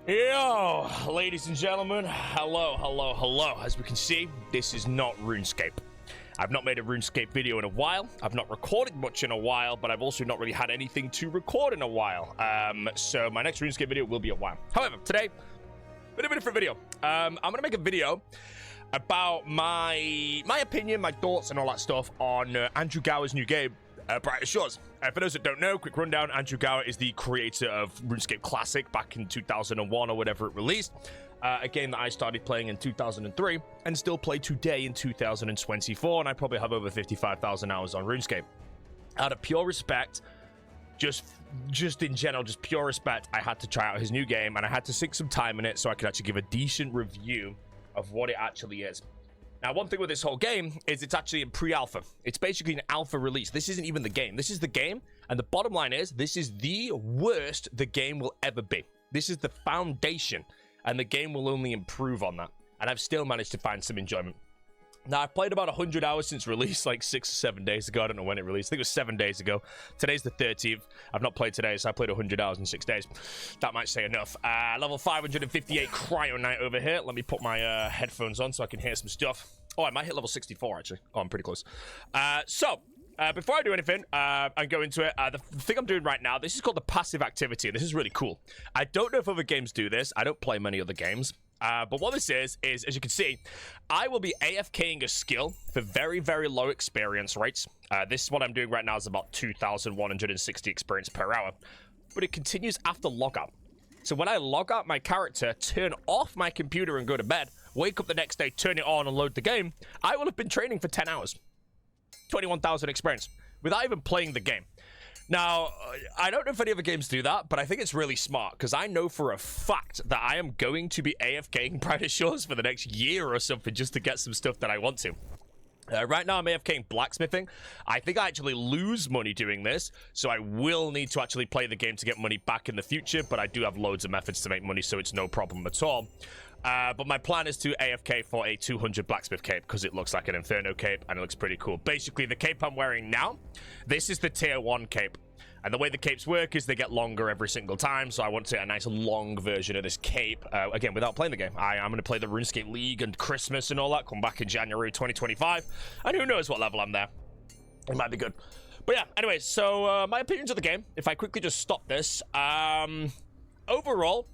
Yo, ladies and gentlemen, hello. As we can see, this is not RuneScape. I've not made a RuneScape video in a while. I've not recorded much in a while, but I've also not really had anything to record in a while. So my next RuneScape video will be a while. However, today, bit of a different video. I'm gonna make a video about my opinion, my thoughts, and all that stuff on Andrew Gower's new game, Brighter Shores. For those that don't know, quick rundown, Andrew Gower is the creator of RuneScape Classic back in 2001 or whatever it released. A game that I started playing in 2003 and still play today in 2024, and I probably have over 55,000 hours on RuneScape. Out of pure respect, just in general, just pure respect, I had to try out his new game, and I had to sink some time in it so I could actually give a decent review of what it actually is. Now, one thing with this whole game is it's actually in pre-alpha. It's basically an alpha release. This isn't even the game. This is the game, and the bottom line is this is the worst the game will ever be. This is the foundation, and the game will only improve on that. And I've still managed to find some enjoyment. Now, I've played about 100 hours since release, like 6 or 7 days ago. I don't know when it released. I think it was 7 days ago. Today's the 13th. I've not played today, so I played 100 hours in 6 days. That might say enough. Level 558 Cryo Knight over here. Let me put my headphones on so I can hear some stuff. Oh, I might hit level 64, actually. Oh, I'm pretty close. Before I do anything and go into it, the thing I'm doing right now, this is called the passive activity. This is really cool. I don't know if other games do this. I don't play many other games. But what this is, as you can see, I will be AFKing a skill for very, very low experience rates. This is what I'm doing right now is about 2,160 experience per hour. But it continues after logout. So when I log out my character, turn off my computer and go to bed, wake up the next day, turn it on and load the game, I will have been training for 10 hours. 21,000 experience without even playing the game. Now, I don't know if any other games do that, but I think it's really smart because I know for a fact that I am going to be AFKing Brighter Shores for the next year or something just to get some stuff that I want to. Right now, I'm AFKing blacksmithing. I think I actually lose money doing this, so I will need to actually play the game to get money back in the future, but I do have loads of methods to make money, so it's no problem at all. But my plan is to AFK for a 200 blacksmith cape because it looks like an Inferno cape and it looks pretty cool. Basically, the cape I'm wearing now, this is the tier 1 cape. And the way the capes work is they get longer every single time, so I want to get a nice long version of this cape, again, without playing the game. I'm going to play the RuneScape League and Christmas and all that, come back in January 2025, and who knows what level I'm there. It might be good. But yeah, anyway, so my opinions of the game, if I quickly just stop this, overall,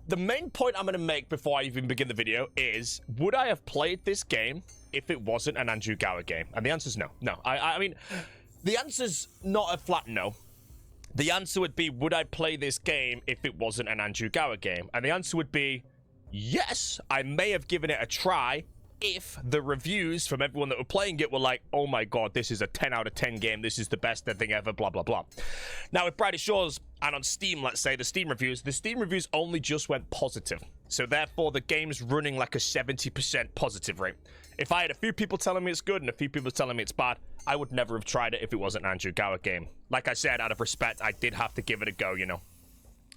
the main point I'm going to make before I even begin the video is, would I have played this game if it wasn't an Andrew Gower game? And the answer is no. No, I mean, the answer's not a flat no. The answer would be, would I play this game if it wasn't an Andrew Gower game? And the answer would be, yes, I may have given it a try if the reviews from everyone that were playing it were like, oh my god, this is a 10 out of 10 game, this is the best thing ever, blah, blah, blah. Now, with Brighter Shores and on Steam, let's say, the Steam reviews only just went positive. So therefore, the game's running like a 70% positive rate. If I had a few people telling me it's good and a few people telling me it's bad, I would never have tried it if it wasn't an Andrew Gower game. Like I said, out of respect, I did have to give it a go, you know.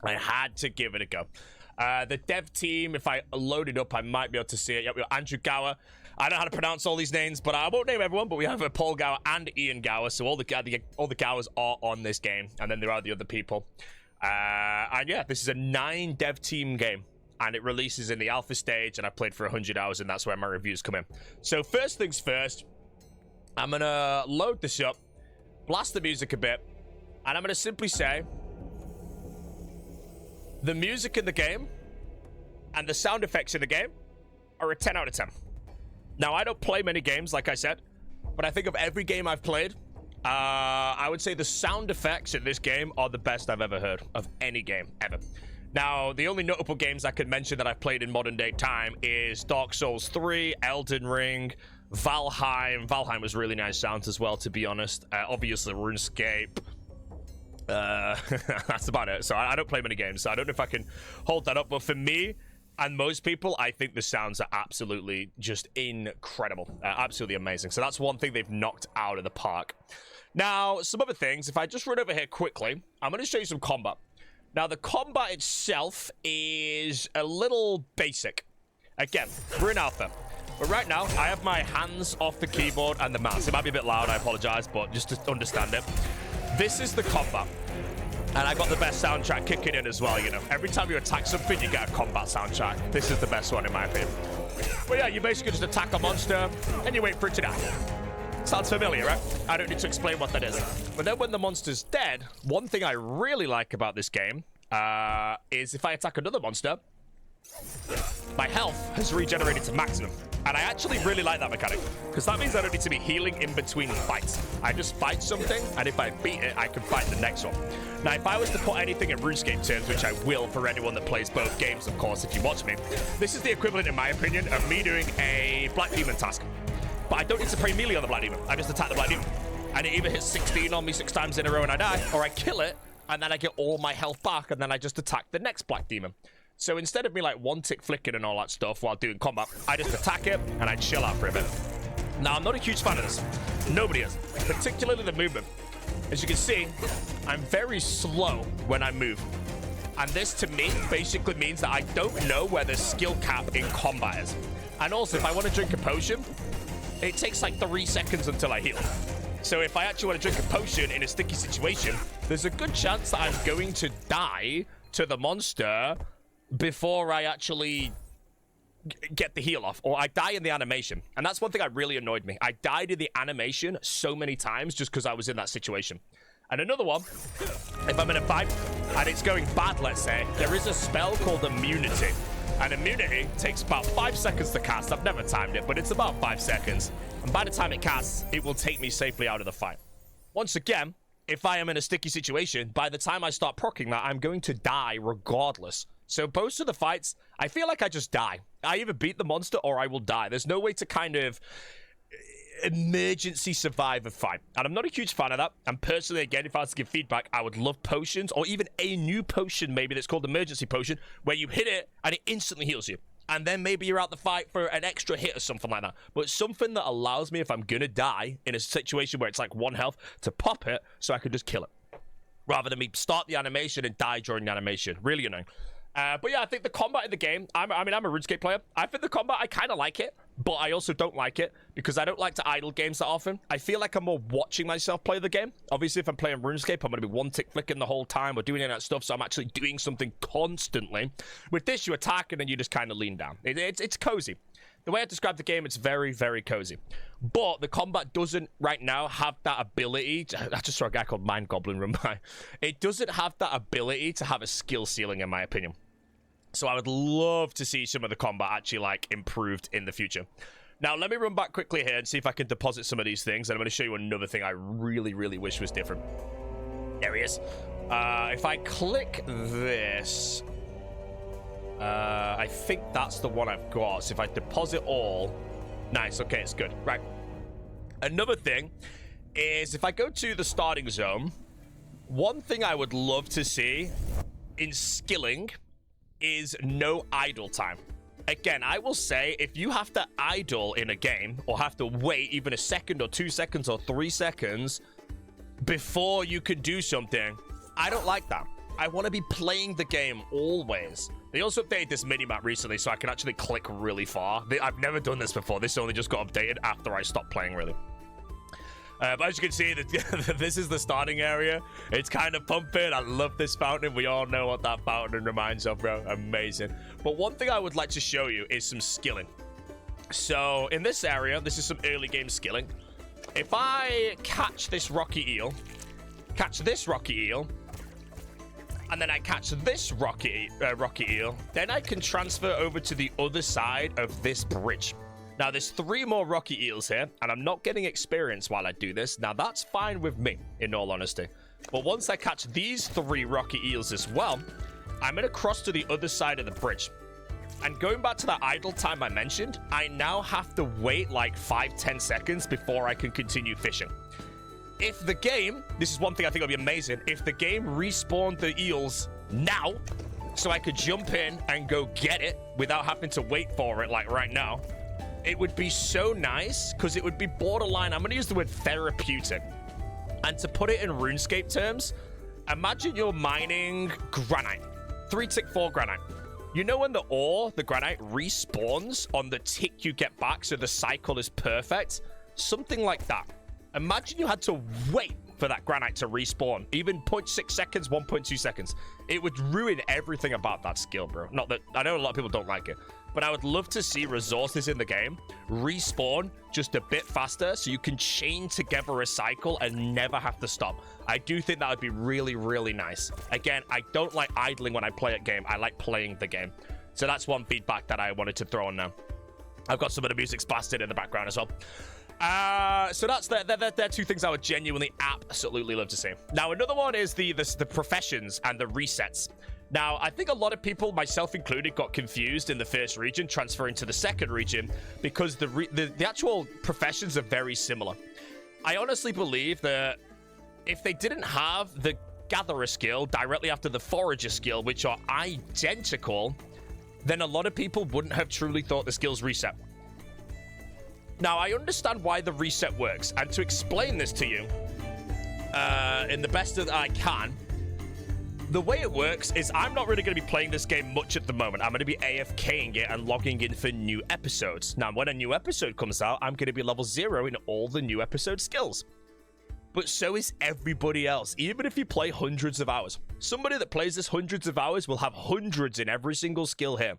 I had to give it a go. The dev team, if I load it up, I might be able to see it. Yep, we got Andrew Gower. I don't know how to pronounce all these names, but I won't name everyone, but we have Paul Gower and Ian Gower, so all the Gowers are on this game, and then there are the other people. And yeah, this is a 9 dev team game, and it releases in the alpha stage, and I played for 100 hours, and that's where my reviews come in. So first things first, I'm gonna load this up, blast the music a bit, and I'm gonna simply say, the music in the game and the sound effects in the game are a 10 out of 10. Now, I don't play many games, like I said, but I think of every game I've played, I would say the sound effects in this game are the best I've ever heard of any game, ever. Now, the only notable games I could mention that I've played in modern day time is Dark Souls 3, Elden Ring, Valheim. Valheim was really nice sounds as well, to be honest. Obviously, RuneScape. That's about it. So I don't play many games, so I don't know if I can hold that up. But for me and most people, I think the sounds are absolutely just incredible. Absolutely amazing. So that's one thing they've knocked out of the park. Now, some other things. If I just run over here quickly, I'm going to show you some combat. Now, the combat itself is a little basic. Again, we're in alpha. But right now, I have my hands off the keyboard and the mouse. It might be a bit loud, I apologize, but just to understand it. This is the combat. And I got the best soundtrack kicking in as well, you know. Every time you attack something, you get a combat soundtrack. This is the best one in my opinion. But yeah, you basically just attack a monster and you wait for it to die. Sounds familiar, right? I don't need to explain what that is. But then when the monster's dead, one thing I really like about this game is if I attack another monster, my health has regenerated to maximum. And I actually really like that mechanic, because that means I don't need to be healing in between fights. I just fight something, and if I beat it, I can fight the next one. Now, if I was to put anything in RuneScape terms, which I will for anyone that plays both games, of course, if you watch me, this is the equivalent, in my opinion, of me doing a Black Demon task. But I don't need to spray melee on the Black Demon. I just attack the Black Demon. And it either hits 16 on me 6 times in a row and I die, or I kill it, and then I get all my health back, and then I just attack the next Black Demon. So instead of me like one tick flicking and all that stuff while doing combat, I just attack it and I chill out for a bit. Now, I'm not a huge fan of this. Nobody is. Particularly the movement. As you can see, I'm very slow when I move. And this, to me, basically means that I don't know where the skill cap in combat is. And also, if I want to drink a potion, it takes like 3 seconds until I heal. So if I actually want to drink a potion in a sticky situation, there's a good chance that I'm going to die to the monster before I actually get the heal off, or I die in the animation. And that's one thing that really annoyed me. I died in the animation so many times just because I was in that situation. And another one, if I'm in a fight and it's going bad, let's say, there is a spell called Immunity. And Immunity takes about 5 seconds to cast. I've never timed it, but it's about 5 seconds. And by the time it casts, it will take me safely out of the fight. Once again, if I am in a sticky situation, by the time I start proccing that, I'm going to die regardless. So most of the fights, I feel like I just die. I either beat the monster or I will die. There's no way to kind of emergency survive a fight. And I'm not a huge fan of that. And personally, again, if I was to give feedback, I would love potions, or even a new potion maybe that's called emergency potion, where you hit it and it instantly heals you. And then maybe you're out the fight for an extra hit or something like that. But something that allows me, if I'm gonna die in a situation where it's like 1 health, to pop it so I can just kill it, rather than me start the animation and die during the animation. Really annoying. But yeah, I think the combat in the game, I'm a RuneScape player. I think the combat, I kind of like it, but I also don't like it because I don't like to idle games that often. I feel like I'm more watching myself play the game. Obviously, if I'm playing RuneScape, I'm going to be one tick flicking the whole time or doing any of that stuff, so I'm actually doing something constantly. With this, you attack and then you just kind of lean down. It's cozy. The way I describe the game, it's very, very cozy. But the combat doesn't, right now, have that ability. I just saw a guy called Mind Goblin run by. It doesn't have that ability to have a skill ceiling, in my opinion. So I would love to see some of the combat actually, like, improved in the future. Now, let me run back quickly here and see if I can deposit some of these things. And I'm going to show you another thing I really, really wish was different. There he is. If I click this... I think that's the one I've got. So if I deposit all... Nice, okay, it's good. Right. Another thing is if I go to the starting zone, one thing I would love to see in skilling is no idle time. Again, I will say, if you have to idle in a game, or have to wait even a second or 2 seconds or 3 seconds before you can do something, I don't like that. I want to be playing the game always. They also updated this mini-map recently, so I can actually click really far. I've never done this before. This only just got updated after I stopped playing, really. But as you can see, this is the starting area. It's kind of pumping. I love this fountain. We all know what that fountain reminds of, bro. Amazing. But one thing I would like to show you is some skilling. So in this area, this is some early game skilling. If I catch this rocky eel, catch this rocky eel, and then I catch this rocky eel, then I can transfer over to the other side of this bridge. Now, there's 3 more rocky eels here, and I'm not getting experience while I do this. Now, that's fine with me, in all honesty. But once I catch these 3 rocky eels as well, I'm going to cross to the other side of the bridge. And going back to that idle time I mentioned, I now have to wait like 5-10 seconds before I can continue fishing. If the game, this is one thing I think would be amazing, if the game respawned the eels now, so I could jump in and go get it without having to wait for it like right now, it would be so nice, because it would be borderline, I'm going to use the word therapeutic. And to put it in RuneScape terms, imagine you're mining granite. 3 tick 4 granite. You know when the ore, the granite, respawns on the tick you get back, so the cycle is perfect? Something like that. Imagine you had to wait for that granite to respawn. Even 0.6 seconds, 1.2 seconds. It would ruin everything about that skill, bro. Not that, I know a lot of people don't like it, but I would love to see resources in the game respawn just a bit faster so you can chain together a cycle and never have to stop. I do think that would be really, really nice. Again, I don't like idling when I play a game. I like playing the game. So that's one feedback that I wanted to throw in now. I've got some of the music's blasted in the background as well. So that's they're two things I would genuinely absolutely love to see. Now, another one is the professions and the resets. Now, I think a lot of people, myself included, got confused in the first region, transferring to the second region, because the actual professions are very similar. I honestly believe that if they didn't have the gatherer skill directly after the forager skill, which are identical, then a lot of people wouldn't have truly thought the skills reset. Now, I understand why the reset works, and to explain this to you in the best that I can, the way it works is I'm not really going to be playing this game much at the moment. I'm going to be AFKing it and logging in for new episodes. Now, when a new episode comes out, I'm going to be level 0 in all the new episode skills. But so is everybody else, even if you play hundreds of hours. Somebody that plays this hundreds of hours will have hundreds in every single skill here.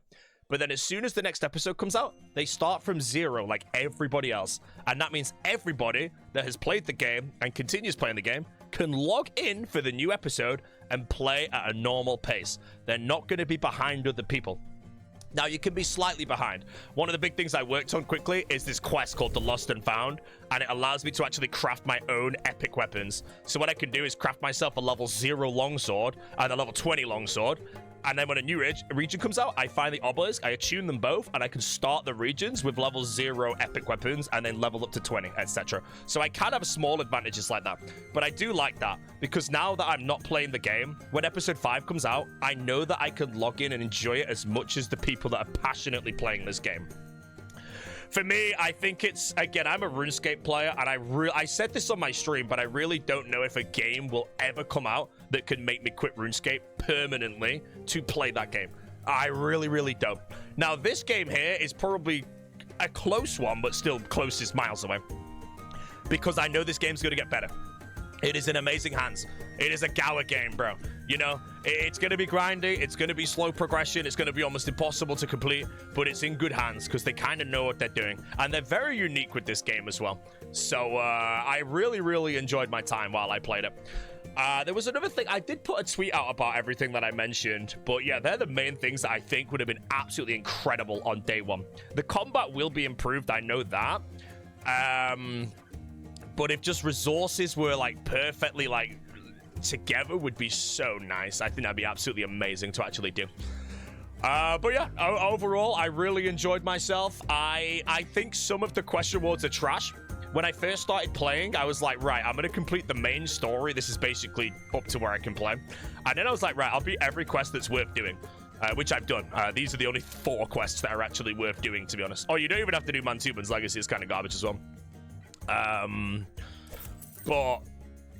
But then as soon as the next episode comes out, they start from 0 like everybody else. And that means everybody that has played the game and continues playing the game can log in for the new episode and play at a normal pace. They're not going to be behind other people. Now, you can be slightly behind. One of the big things I worked on quickly is this quest called the Lost and Found, and it allows me to actually craft my own epic weapons. So what I can do is craft myself a level 0 longsword and a level 20 longsword. And then when a new region comes out, I find the obelisk, I attune them both, and I can start the regions with level 0 epic weapons and then level up to 20, etc. So I can have small advantages like that. But I do like that, because now that I'm not playing the game, when episode 5 comes out, I know that I can log in and enjoy it as much as the people that are passionately playing this game. For me, I think it's, again, I'm a RuneScape player, and I said this on my stream, but I really don't know if a game will ever come out that can make me quit RuneScape permanently to play that game. I really, really don't. Now, this game here is probably a close one, but still closest miles away, because I know this game's going to get better. It is in amazing hands. It is a Gower game, bro. You know, it's going to be grindy. It's going to be slow progression. It's going to be almost impossible to complete, but it's in good hands because they kind of know what they're doing. And they're very unique with this game as well. So I really, really enjoyed my time while I played it. There was another thing. I did put a tweet out about everything that I mentioned, but yeah, they're the main things that I think would have been absolutely incredible on day one. The combat will be improved. I know that. But if just resources were like perfectly like together would be so nice. I think that'd be absolutely amazing to actually do. But yeah, overall, I really enjoyed myself. I think some of the quest rewards are trash. When I first started playing, I was like, right, I'm going to complete the main story. This is basically up to where I can play. And then I was like, right, I'll beat every quest that's worth doing, which I've done. These are the only 4 quests that are actually worth doing, to be honest. Oh, you don't even have to do Mantuman's Legacy. It's kind of garbage as well. But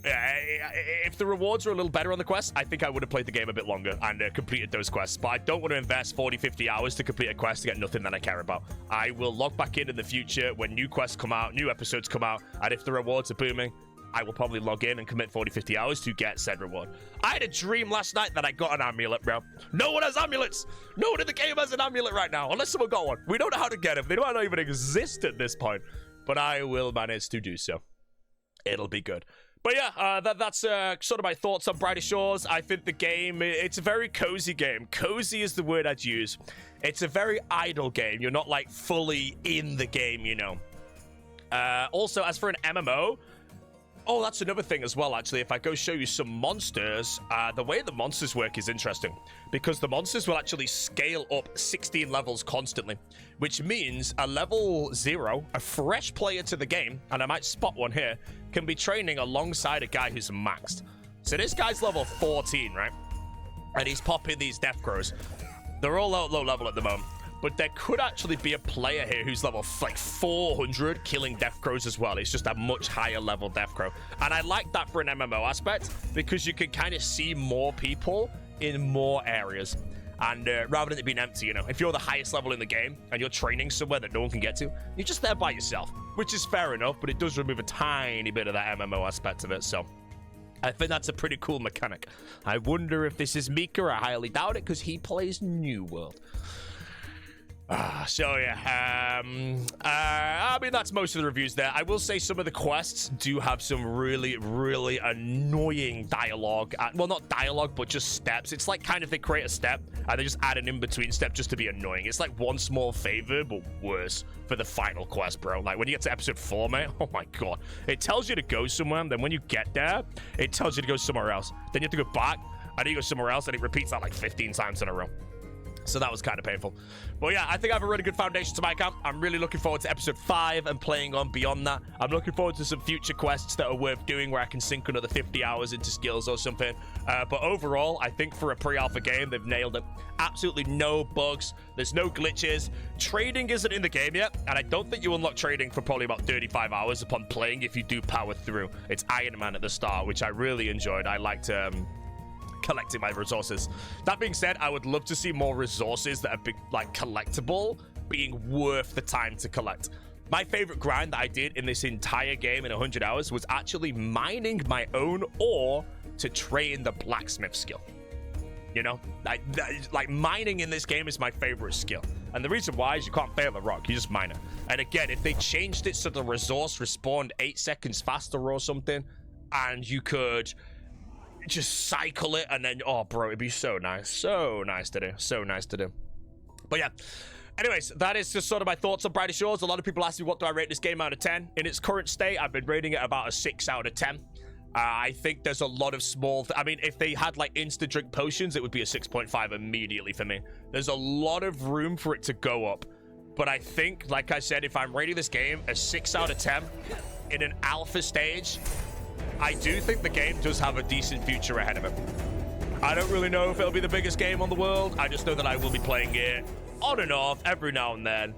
yeah, if the rewards were a little better on the quest, I think I would have played the game a bit longer and completed those quests. But I don't want to invest 40, 50 hours to complete a quest to get nothing that I care about. I will log back in the future when new quests come out, new episodes come out, and if the rewards are booming, I will probably log in and commit 40, 50 hours to get said reward. I had a dream last night that I got an amulet, bro. No one has amulets. No one in the game has an amulet right now, unless someone got one. We don't know how to get them. They might not even exist at this point, but I will manage to do so. It'll be good. But yeah, that's sort of my thoughts on Brighter Shores. I think the game, it's a very cozy game. Cozy is the word I'd use. It's a very idle game. You're not like fully in the game, you know. Also, as for an MMO, oh, that's another thing as well, actually. If I go show you some monsters, the way the monsters work is interesting, because the monsters will actually scale up 16 levels constantly, which means a level 0, a fresh player to the game, and I might spot one here, can be training alongside a guy who's maxed. So this guy's level 14, right? And he's popping these death crows. They're all low level at the moment. But there could actually be a player here who's level like 400 killing death crows as well. It's just a much higher level death crow. And I like that for an MMO aspect, because you can kind of see more people in more areas. And rather than it being empty, you know, if you're the highest level in the game and you're training somewhere that no one can get to, you're just there by yourself, which is fair enough, but it does remove a tiny bit of that MMO aspect of it. So I think that's a pretty cool mechanic. I wonder if this is Mika. I highly doubt it because he plays New World. So yeah, I mean, that's most of the reviews there. I will say some of the quests do have some really, really annoying dialogue. Well, not dialogue, but just steps. It's like kind of they create a step and they just add an in-between step just to be annoying. It's like one small favor, but worse for the final quest, bro. Like when you get to episode 4, mate, oh my god. It tells you to go somewhere, and then when you get there, it tells you to go somewhere else. Then you have to go back, and then you go somewhere else, and it repeats that like 15 times in a row. So that was kind of painful. But yeah, I think I have a really good foundation to my account. I'm really looking forward to episode 5 and playing on beyond that. I'm looking forward to some future quests that are worth doing where I can sink another 50 hours into skills or something. But overall, I think for a pre-alpha game, they've nailed it. Absolutely no bugs. There's no glitches. Trading isn't in the game yet, and I don't think you unlock trading for probably about 35 hours upon playing if you do power through. It's Iron Man at the start, which I really enjoyed. I liked collecting my resources. That being said, I would love to see more resources that are like collectible being worth the time to collect. My favorite grind that I did in this entire game in 100 hours was actually mining my own ore to train the blacksmith skill. You know, like mining in this game is my favorite skill. And the reason why is you can't fail a rock, you just mine it. And again, if they changed it so the resource respawned 8 seconds faster or something, and you could just cycle it, and then, oh bro, it'd be so nice to do. But yeah, anyways, that is just sort of my thoughts on Brighter Shores. A lot of people ask me what do I rate this game out of 10. In its current state, I've been rating it about a 6 out of 10. I think there's a lot of small I mean, if they had like instant drink potions, it would be a 6.5 immediately for me. There's a lot of room for it to go up, but I think, like I said, if I'm rating this game a 6 out of 10 in an alpha stage, I do think the game does have a decent future ahead of it. I don't really know if it'll be the biggest game on the world. I just know that I will be playing it on and off every now and then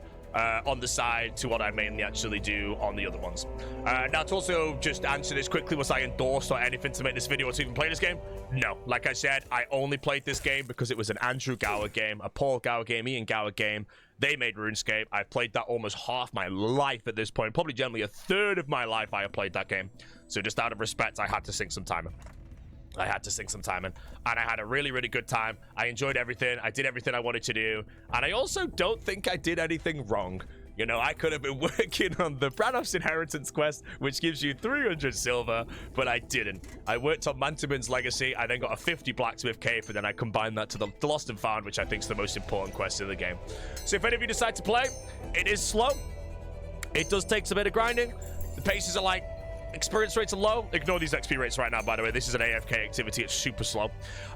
on the side to what I mainly actually do on the other ones. Now, to also just answer this quickly, was I endorsed or anything to make this video or to even play this game? No. Like I said, I only played this game because it was an Andrew Gower game, a Paul Gower game, Ian Gower game. They made RuneScape. I've played that almost half my life at this point. Probably generally a third of my life I have played that game. So just out of respect, I had to sink some time in. And I had a really, really good time. I enjoyed everything. I did everything I wanted to do. And I also don't think I did anything wrong. You know, I could have been working on the Brannoff's Inheritance quest, which gives you 300 silver, but I didn't. I worked on Mantuman's Legacy. I then got a 50 blacksmith cape, and then I combined that to the Lost and Found, which I think is the most important quest in the game. So if any of you decide to play, it is slow. It does take some bit of grinding. The paces are like, experience rates are low. Ignore these XP rates right now, by the way. This is an AFK activity. It's super slow.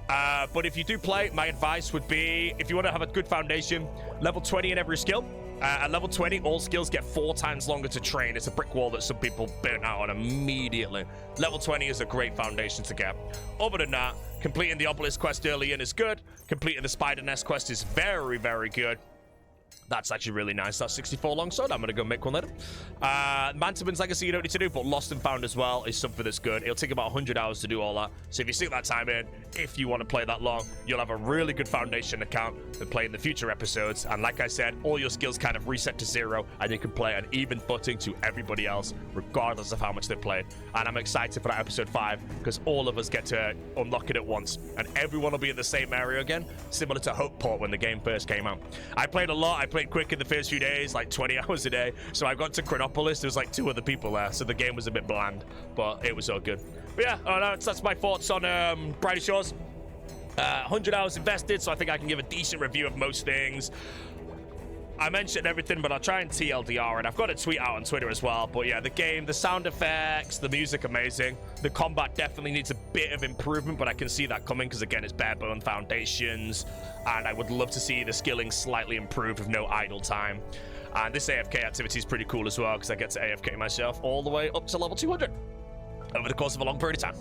But if you do play, my advice would be, if you want to have a good foundation, level 20 in every skill. At level 20, all skills get 4 times longer to train. It's a brick wall that some people burn out on immediately. Level 20 is a great foundation to get. Other than that, completing the Obelisk quest early in is good. Completing the Spider Nest quest is very, very good. That's actually really nice. That's 64 longsword. I'm going to go make one later. Mantuman's Legacy you don't need to do, but Lost and Found as well is something that's good. It'll take about 100 hours to do all that. So if you sink that time in, if you want to play that long, you'll have a really good foundation account to play in the future episodes. And like I said, all your skills kind of reset to 0, and you can play an even footing to everybody else, regardless of how much they've played. And I'm excited for that episode 5, because all of us get to unlock it at once. And everyone will be in the same area again, similar to Hopeport when the game first came out. I played a lot. I played quick in the first few days, like 20 hours a day. So I got to Chronopolis. There was like 2 other people there, so the game was a bit bland, but it was all good. But yeah, that's my thoughts on Brighter Shores. 100 hours invested, so I think I can give a decent review of most things. I mentioned everything, but I'll try and TLDR, and I've got a tweet out on Twitter as well. But yeah, the game, the sound effects, the music, amazing. The combat definitely needs a bit of improvement, but I can see that coming because, again, it's bare bone foundations, and I would love to see the skilling slightly improved with no idle time. And this AFK activity is pretty cool as well, because I get to AFK myself all the way up to level 200 over the course of a long period of time.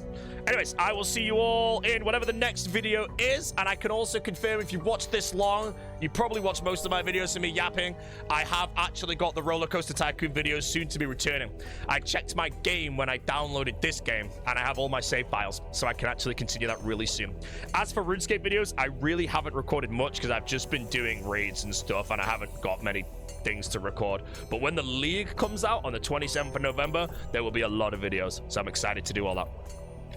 Anyways, I will see you all in whatever the next video is, and I can also confirm if you've watched this long, you probably watched most of my videos of me yapping. I have actually got the Roller Coaster Tycoon videos soon to be returning. I checked my game when I downloaded this game, and I have all my save files, so I can actually continue that really soon. As for RuneScape videos, I really haven't recorded much because I've just been doing raids and stuff, and I haven't got many things to record. But when the League comes out on the 27th of November, there will be a lot of videos, so I'm excited to do all that.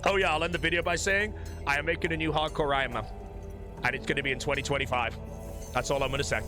Oh yeah, I'll end the video by saying I am making a new hardcore Iron Man, and it's going to be in 2025. That's all I'm going to say.